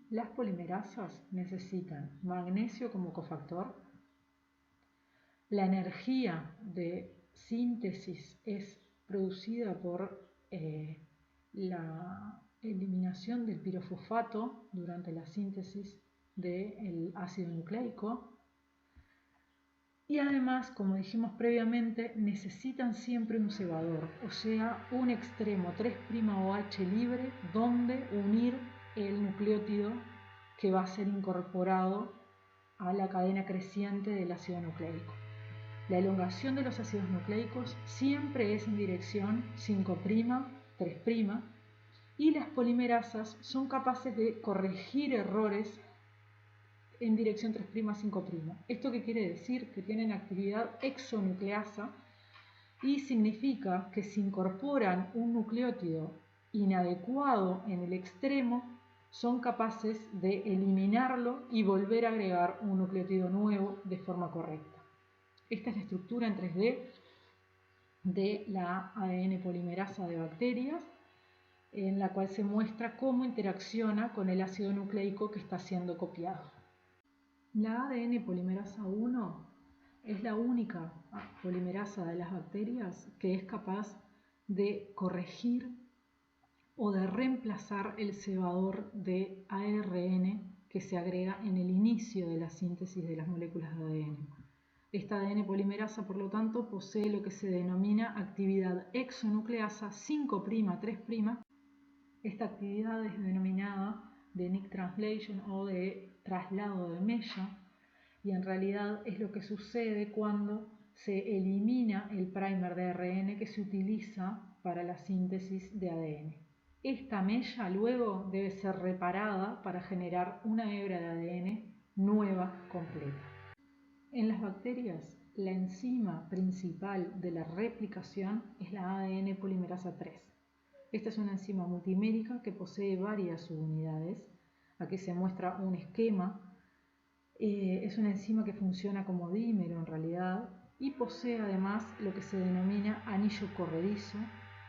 Las polimerasas necesitan magnesio como cofactor. La energía de síntesis es producida por la eliminación del pirofosfato durante la síntesis del ácido nucleico. Y además, como dijimos previamente, necesitan siempre un cebador, o sea, un extremo 3' OH libre donde unir el nucleótido que va a ser incorporado a la cadena creciente del ácido nucleico. La elongación de los ácidos nucleicos siempre es en dirección 5', 3', y las polimerasas son capaces de corregir errores en dirección 3', 5'. ¿Esto qué quiere decir? Que tienen actividad exonucleasa y significa que si incorporan un nucleótido inadecuado en el extremo, son capaces de eliminarlo y volver a agregar un nucleótido nuevo de forma correcta. Esta es la estructura en 3D de la ADN polimerasa de bacterias, en la cual se muestra cómo interacciona con el ácido nucleico que está siendo copiado. La ADN polimerasa 1 es la única polimerasa de las bacterias que es capaz de corregir o de reemplazar el cebador de ARN que se agrega en el inicio de la síntesis de las moléculas de ADN. Esta ADN polimerasa, por lo tanto, posee lo que se denomina actividad exonucleasa 5', 3'. Esta actividad es denominada de nick translation o de traslado de mella, y en realidad es lo que sucede cuando se elimina el primer de ARN que se utiliza para la síntesis de ADN. Esta mella luego debe ser reparada para generar una hebra de ADN nueva, completa. En las bacterias, la enzima principal de la replicación es la ADN polimerasa 3. Esta es una enzima multimérica que posee varias subunidades. Aquí se muestra un esquema. Es una enzima que funciona como dímero en realidad y posee además lo que se denomina anillo corredizo,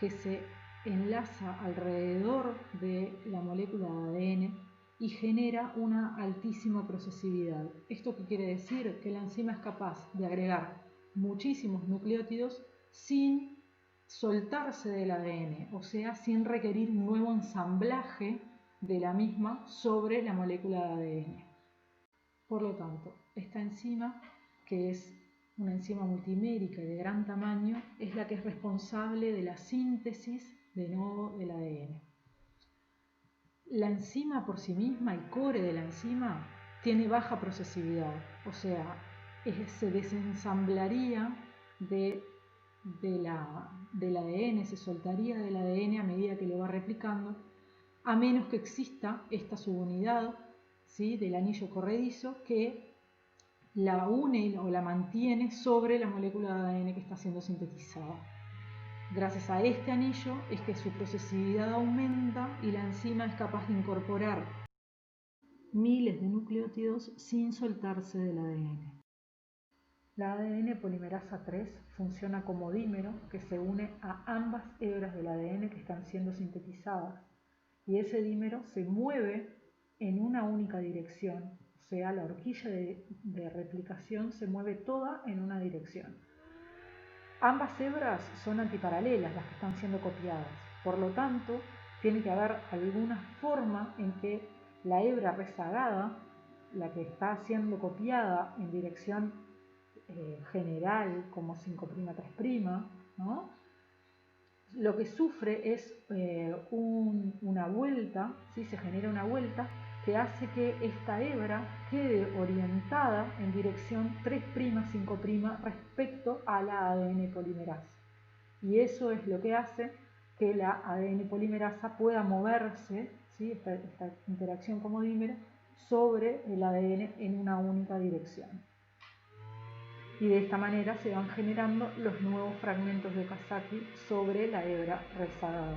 que se enlaza alrededor de la molécula de ADN y genera una altísima procesividad. ¿Esto qué quiere decir? Que la enzima es capaz de agregar muchísimos nucleótidos sin soltarse del ADN, o sea, sin requerir un nuevo ensamblaje de la misma sobre la molécula de ADN. Por lo tanto, esta enzima, que es una enzima multimérica y de gran tamaño, es la que es responsable de la síntesis de nuevo del ADN. La enzima por sí misma, el core de la enzima, tiene baja procesividad, o sea, se desensamblaría del ADN, se soltaría del ADN a medida que lo va replicando, a menos que exista esta subunidad, ¿sí?, del anillo corredizo que la une o la mantiene sobre la molécula de ADN que está siendo sintetizada. Gracias a este anillo es que su procesividad aumenta y la enzima es capaz de incorporar miles de nucleótidos sin soltarse del ADN. La ADN polimerasa 3 funciona como dímero que se une a ambas hebras del ADN que están siendo sintetizadas, y ese dímero se mueve en una única dirección, o sea, la horquilla de replicación se mueve toda en una dirección. Ambas hebras son antiparalelas las que están siendo copiadas, por lo tanto, tiene que haber alguna forma en que la hebra rezagada, la que está siendo copiada en dirección general como 5', 3', ¿no?, lo que sufre es una vuelta, ¿sí?, se genera una vuelta que hace que esta hebra quede orientada en dirección 3', 5' respecto a la ADN polimerasa. Y eso es lo que hace que la ADN polimerasa pueda moverse, ¿sí?, esta interacción como dímero, sobre el ADN en una única dirección. Y de esta manera se van generando los nuevos fragmentos de Okazaki sobre la hebra rezagada.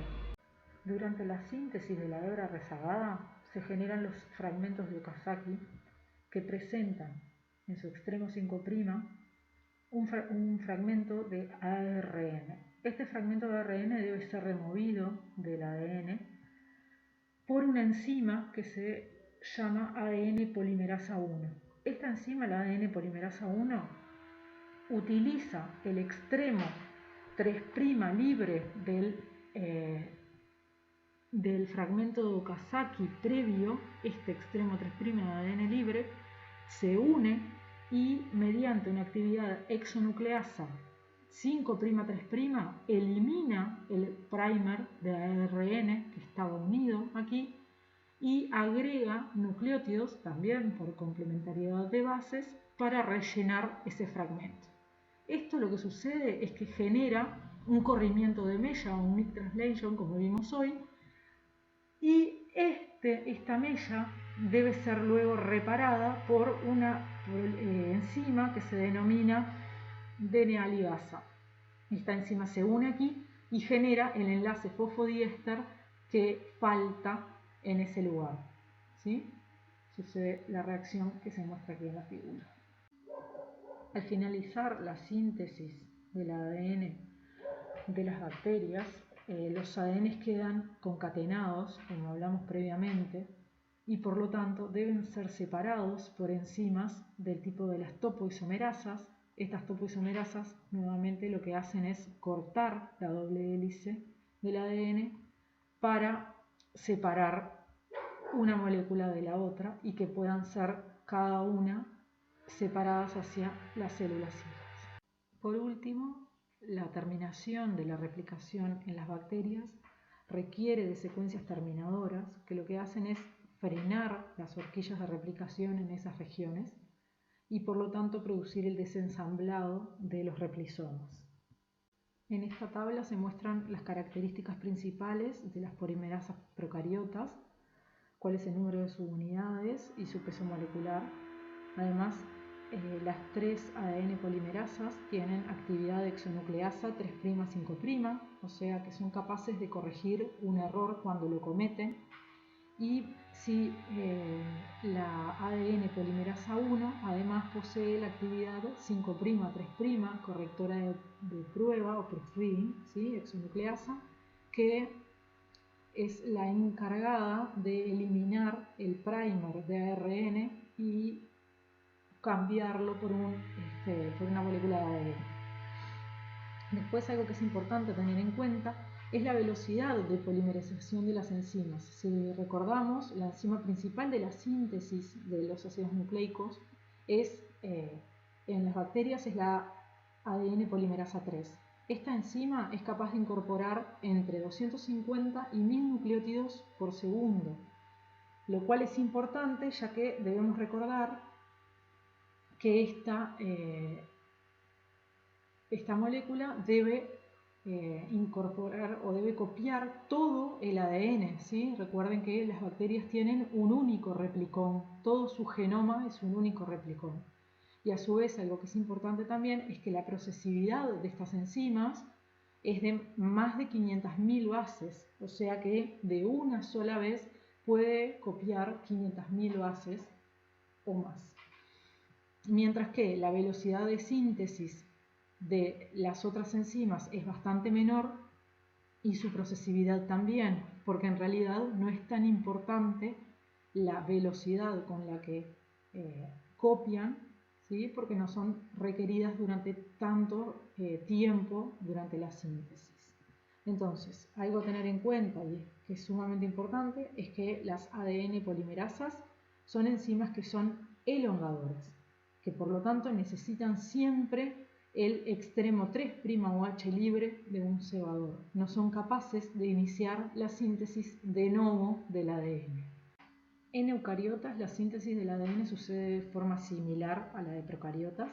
Durante la síntesis de la hebra rezagada se generan los fragmentos de Okazaki que presentan en su extremo 5' un fragmento de ARN. Este fragmento de ARN debe ser removido del ADN por una enzima que se llama ADN polimerasa 1. Esta enzima, la ADN polimerasa 1, utiliza el extremo 3' libre del fragmento de Okazaki previo, este extremo 3' de ADN libre, se une y mediante una actividad exonucleasa 5'3' elimina el primer de ARN que estaba unido aquí y agrega nucleótidos, también por complementariedad de bases, para rellenar ese fragmento. Esto lo que sucede es que genera un corrimiento de mella o un mid translation, como vimos hoy, y esta mella debe ser luego reparada por una enzima que se denomina DNA ligasa. Esta enzima se une aquí y genera el enlace fosfodiéster que falta en ese lugar, ¿sí? Sucede la reacción que se muestra aquí en la figura. Al finalizar la síntesis del ADN de las bacterias, los ADN quedan concatenados, como hablamos previamente, y por lo tanto deben ser separados por enzimas del tipo de las topoisomerasas. Estas topoisomerasas nuevamente lo que hacen es cortar la doble hélice del ADN para separar una molécula de la otra y que puedan ser cada una separadas hacia las células hijas. Por último, la terminación de la replicación en las bacterias requiere de secuencias terminadoras que lo que hacen es frenar las horquillas de replicación en esas regiones y por lo tanto producir el desensamblado de los replisomas. En esta tabla se muestran las características principales de las polimerasas procariotas, cuál es el número de subunidades y su peso molecular. Además, las 3 ADN polimerasas tienen actividad exonucleasa 3'-5', o sea que son capaces de corregir un error cuando lo cometen. Y si la ADN polimerasa 1 además posee la actividad 5'-3', correctora de prueba o proofreading, ¿sí? Exonucleasa, que es la encargada de eliminar el primer de ARN y cambiarlo por una molécula de ADN. Después, algo que es importante tener en cuenta es la velocidad de polimerización de las enzimas. Si recordamos, la enzima principal de la síntesis de los ácidos nucleicos en las bacterias es la ADN polimerasa 3. Esta enzima es capaz de incorporar entre 250 y 1000 nucleótidos por segundo, lo cual es importante ya que debemos recordar que esta molécula debe incorporar o debe copiar todo el ADN, ¿sí? Recuerden que las bacterias tienen un único replicón, todo su genoma es un único replicón. Y a su vez, algo que es importante también es que la procesividad de estas enzimas es de más de 500.000 bases, o sea que de una sola vez puede copiar 500.000 bases o más. Mientras que la velocidad de síntesis de las otras enzimas es bastante menor y su procesividad también, porque en realidad no es tan importante la velocidad con la que copian, ¿sí? Porque no son requeridas durante tanto tiempo durante la síntesis. Entonces, algo a tener en cuenta y que es sumamente importante es que las ADN polimerasas son enzimas que son elongadoras, que por lo tanto necesitan siempre el extremo 3' OH libre de un cebador. No son capaces de iniciar la síntesis de novo del ADN. En eucariotas la síntesis del ADN sucede de forma similar a la de procariotas.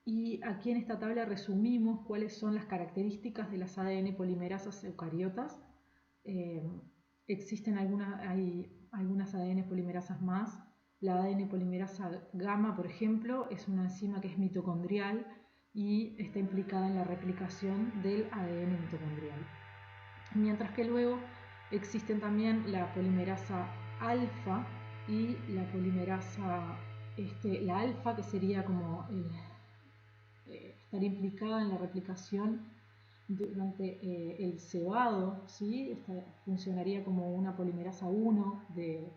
Y aquí en esta tabla resumimos cuáles son las características de las ADN polimerasas eucariotas. Existen algunas ADN polimerasas más. La ADN polimerasa gamma, por ejemplo, es una enzima que es mitocondrial y está implicada en la replicación del ADN mitocondrial. Mientras que luego existen también la polimerasa alfa y la polimerasa, la alfa, que sería como estar implicada en la replicación durante el cebado, ¿sí? Funcionaría como una polimerasa 1 de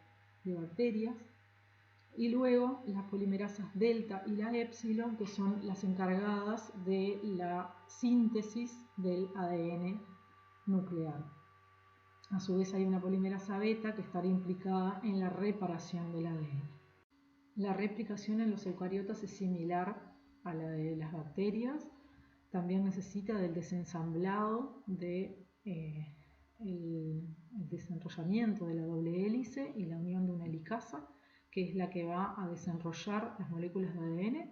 de bacterias, y luego las polimerasas delta y la épsilon, que son las encargadas de la síntesis del ADN nuclear. A su vez hay una polimerasa beta que estaría implicada en la reparación del ADN. La replicación en los eucariotas es similar a la de las bacterias. También necesita del desensamblado de el desenrollamiento de la doble hélice y la unión de una helicasa, que es la que va a desenrollar las moléculas de ADN,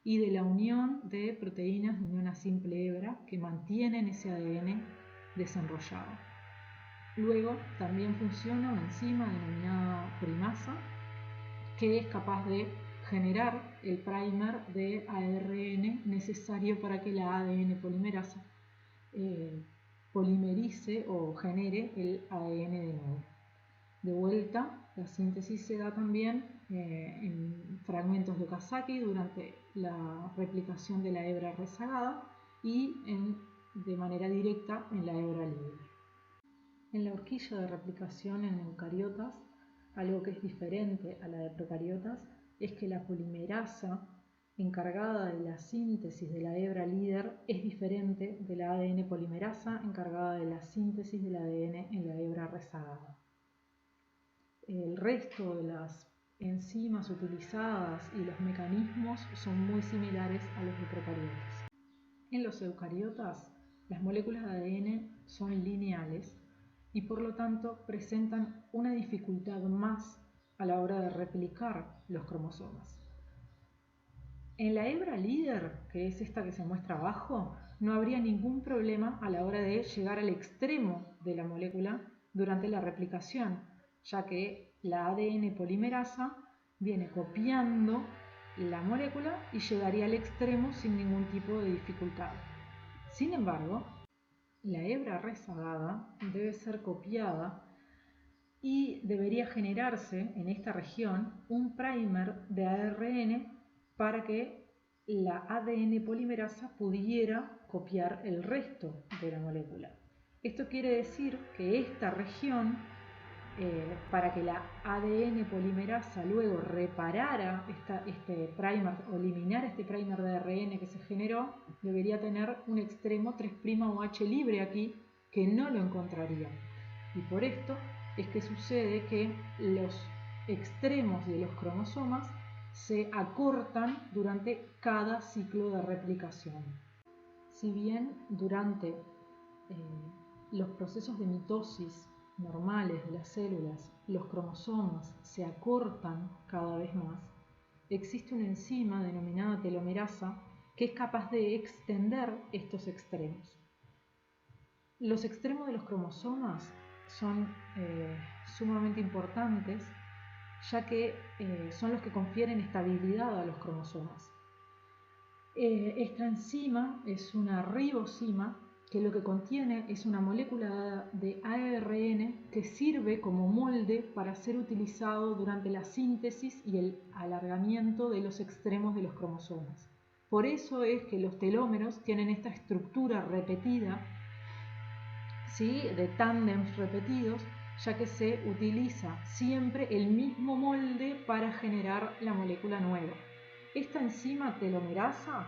y de la unión de proteínas de unión a simple hebra que mantienen ese ADN desenrollado. Luego también funciona una enzima denominada primasa, que es capaz de generar el primer de ARN necesario para que la ADN polimerasa polimerice o genere el ADN de nuevo. De vuelta, la síntesis se da también en fragmentos de Okazaki durante la replicación de la hebra rezagada y de manera directa en la hebra líder. En la horquilla de replicación en eucariotas, algo que es diferente a la de procariotas es que la polimerasa encargada de la síntesis de la hebra líder es diferente de la ADN polimerasa encargada de la síntesis del ADN en la hebra rezagada. El resto de las enzimas utilizadas y los mecanismos son muy similares a los de procariotas. En los eucariotas, las moléculas de ADN son lineales y por lo tanto presentan una dificultad más a la hora de replicar los cromosomas. En la hebra líder, que es esta que se muestra abajo, no habría ningún problema a la hora de llegar al extremo de la molécula durante la replicación, ya que la ADN polimerasa viene copiando la molécula y llegaría al extremo sin ningún tipo de dificultad. Sin embargo, la hebra rezagada debe ser copiada y debería generarse en esta región un primer de ARN para que la ADN polimerasa pudiera copiar el resto de la molécula. Esto quiere decir que esta región, para que la ADN polimerasa luego reparara este primer o eliminara este primer de ARN que se generó, debería tener un extremo 3' o H libre aquí, que no lo encontraría. Y por esto es que sucede que los extremos de los cromosomas se acortan durante cada ciclo de replicación. Si bien durante los procesos de mitosis normales de las células los cromosomas se acortan cada vez más, existe una enzima denominada telomerasa que es capaz de extender estos extremos. Los extremos de los cromosomas son sumamente importantes, ya que son los que confieren estabilidad a los cromosomas. Esta enzima es una ribosima que lo que contiene es una molécula de ARN que sirve como molde para ser utilizado durante la síntesis y el alargamiento de los extremos de los cromosomas. Por eso es que los telómeros tienen esta estructura repetida, ¿sí?, de tándems repetidos, ya que se utiliza siempre el mismo molde para generar la molécula nueva. Esta enzima telomerasa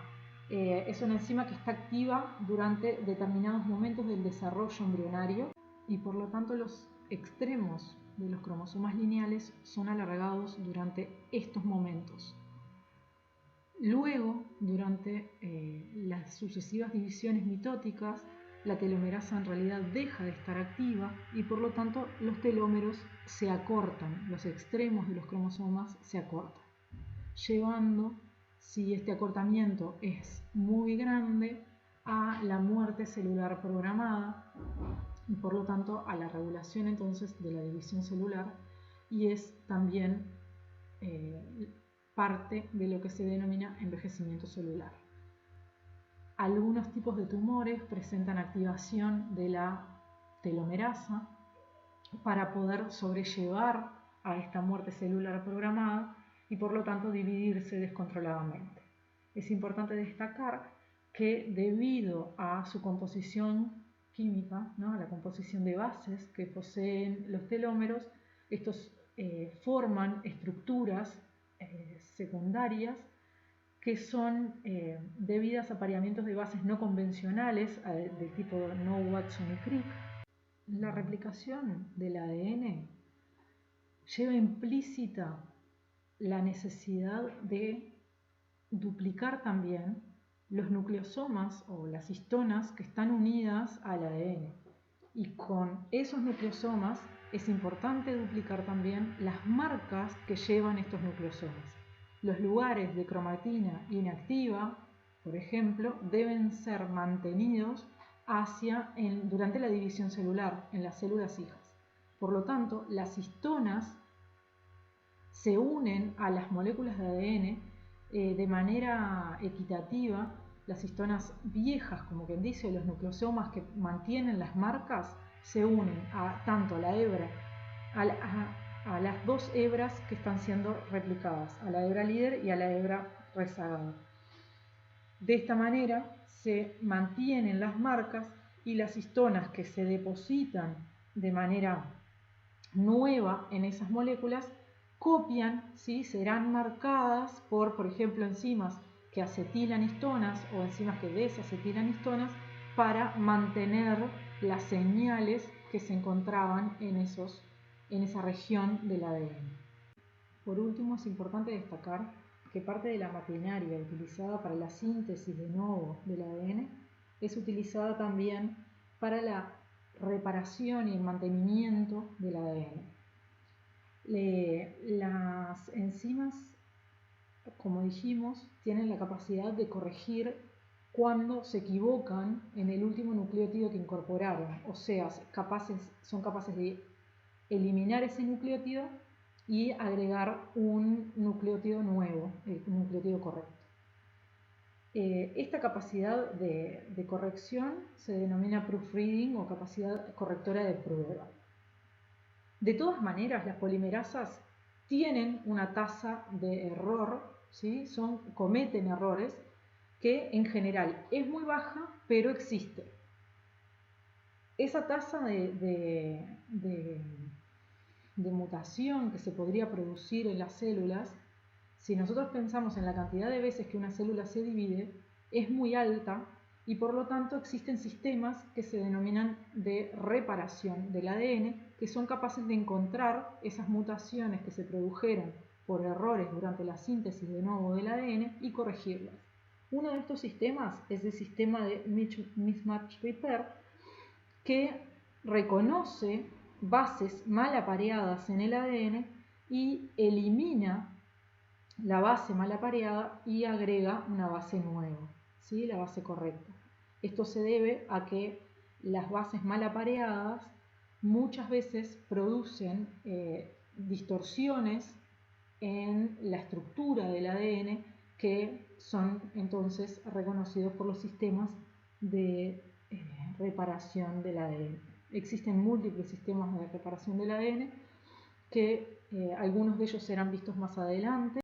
es una enzima que está activa durante determinados momentos del desarrollo embrionario y por lo tanto los extremos de los cromosomas lineales son alargados durante estos momentos. Luego, durante las sucesivas divisiones mitóticas, la telomerasa en realidad deja de estar activa y por lo tanto los telómeros se acortan, los extremos de los cromosomas se acortan, llevando, si este acortamiento es muy grande, a la muerte celular programada y por lo tanto a la regulación entonces de la división celular, y es también parte de lo que se denomina envejecimiento celular. Algunos tipos de tumores presentan activación de la telomerasa para poder sobrellevar a esta muerte celular programada y por lo tanto dividirse descontroladamente. Es importante destacar que debido a su composición química, ¿no?, a la composición de bases que poseen los telómeros, estos forman estructuras secundarias que son debidas a apareamientos de bases no convencionales del tipo No, Watson y Crick. La replicación del ADN lleva implícita la necesidad de duplicar también los nucleosomas o las histonas que están unidas al ADN. Y con esos nucleosomas es importante duplicar también las marcas que llevan estos nucleosomas. Los lugares de cromatina inactiva, por ejemplo, deben ser mantenidos durante la división celular en las células hijas. Por lo tanto, las histonas se unen a las moléculas de ADN de manera equitativa. Las histonas viejas, como quien dice, los nucleosomas que mantienen las marcas, se unen tanto a la hebra, a las dos hebras que están siendo replicadas, a la hebra líder y a la hebra rezagada. De esta manera se mantienen las marcas y las histonas que se depositan de manera nueva en esas moléculas copian, ¿sí? Serán marcadas por ejemplo, enzimas que acetilan histonas o enzimas que desacetilan histonas para mantener las señales que se encontraban en esa región del ADN. Por último, es importante destacar que parte de la maquinaria utilizada para la síntesis de nuevo del ADN es utilizada también para la reparación y el mantenimiento del ADN. Las enzimas, como dijimos, tienen la capacidad de corregir cuando se equivocan en el último nucleótido que incorporaron, o sea, son capaces de eliminar ese nucleótido y agregar un nucleótido nuevo, el nucleótido correcto. Esta capacidad de corrección se denomina proofreading o capacidad correctora de prueba. De todas maneras, las polimerasas tienen una tasa de error, ¿sí? Cometen errores que en general es muy baja, pero existe. Esa tasa de mutación que se podría producir en las células, si nosotros pensamos en la cantidad de veces que una célula se divide, es muy alta y por lo tanto existen sistemas que se denominan de reparación del ADN que son capaces de encontrar esas mutaciones que se produjeron por errores durante la síntesis de nuevo del ADN y corregirlas. Uno de estos sistemas es el sistema de mismatch repair, que reconoce bases mal apareadas en el ADN y elimina la base mal apareada y agrega una base nueva, ¿sí? La base correcta. Esto se debe a que las bases mal apareadas muchas veces producen distorsiones en la estructura del ADN que son entonces reconocidos por los sistemas de reparación del ADN. Existen múltiples sistemas de reparación del ADN que algunos de ellos serán vistos más adelante.